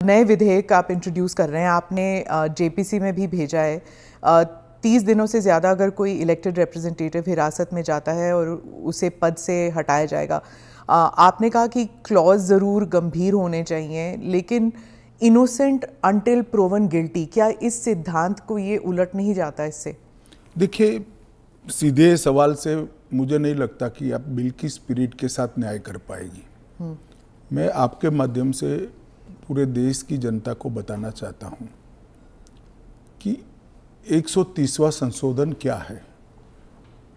नए विधेयक आप इंट्रोड्यूस कर रहे हैं, आपने जेपीसी में भी भेजा है। 30 दिनों से ज़्यादा अगर कोई इलेक्टेड रिप्रेजेंटेटिव हिरासत में जाता है और उसे पद से हटाया जाएगा। आपने कहा कि क्लॉज ज़रूर गंभीर होने चाहिए, लेकिन इनोसेंट अंटिल प्रूवन गिल्टी, क्या इस सिद्धांत को ये उलट नहीं जाता इससे? देखिए, सीधे सवाल से मुझे नहीं लगता कि आप बिल की स्पिरिट के साथ न्याय कर पाएगी। मैं आपके माध्यम से पूरे देश की जनता को बताना चाहता हूं कि 130वां संशोधन क्या है।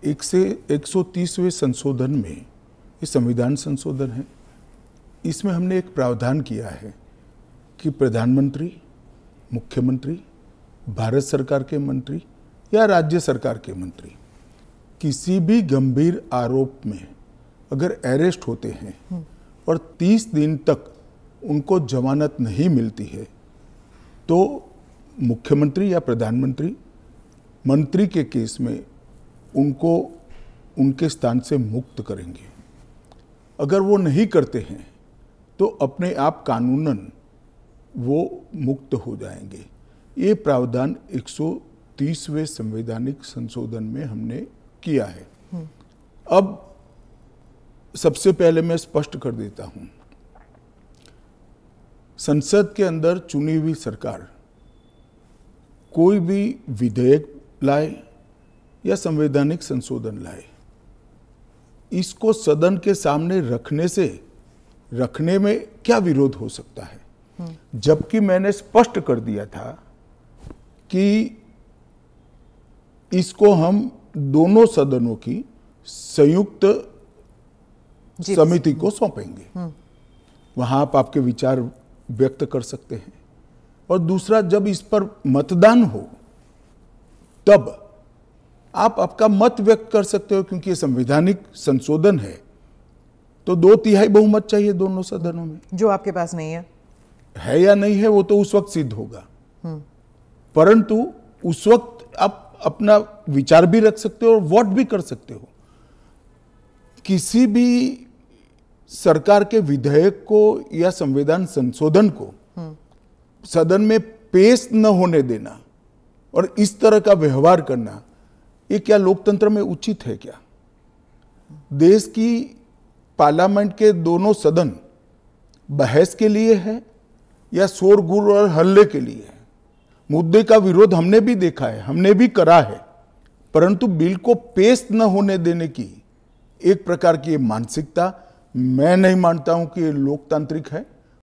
130वें संशोधन में ये संविधान संशोधन है। इसमें हमने एक प्रावधान किया है कि प्रधानमंत्री, मुख्यमंत्री, भारत सरकार के मंत्री या राज्य सरकार के मंत्री किसी भी गंभीर आरोप में अगर अरेस्ट होते हैं और 30 दिन तक उनको जमानत नहीं मिलती है तो मुख्यमंत्री या प्रधानमंत्री मंत्री के केस में उनको उनके स्थान से मुक्त करेंगे। अगर वो नहीं करते हैं तो अपने आप कानूनन वो मुक्त हो जाएंगे। ये प्रावधान 130वें संवैधानिक संशोधन में हमने किया है। अब सबसे पहले मैं स्पष्ट कर देता हूं, संसद के अंदर चुनी हुई सरकार कोई भी विधेयक लाए या संवैधानिक संशोधन लाए, इसको सदन के सामने रखने में क्या विरोध हो सकता है? जबकि मैंने स्पष्ट कर दिया था कि इसको हम दोनों सदनों की संयुक्त समिति को सौंपेंगे। वहां आप आपके विचार व्यक्त कर सकते हैं। और दूसरा, जब इस पर मतदान हो तब आप आपका मत व्यक्त कर सकते हो, क्योंकि ये संवैधानिक संशोधन है तो 2/3 बहुमत चाहिए दोनों सदनों में, जो आपके पास नहीं है या नहीं है वो तो उस वक्त सिद्ध होगा। परंतु उस वक्त आप अपना विचार भी रख सकते हो और वोट भी कर सकते हो। किसी भी सरकार के विधेयक को या संविधान संशोधन को सदन में पेश न होने देना और इस तरह का व्यवहार करना, ये क्या लोकतंत्र में उचित है? क्या देश की पार्लियामेंट के दोनों सदन बहस के लिए है या शोरगुल और हल्ले के लिए है? मुद्दे का विरोध हमने भी देखा है, हमने भी करा है, परंतु बिल को पेश न होने देने की एक प्रकार की मानसिकता मैं नहीं मानता हूं कि ये लोकतांत्रिक है।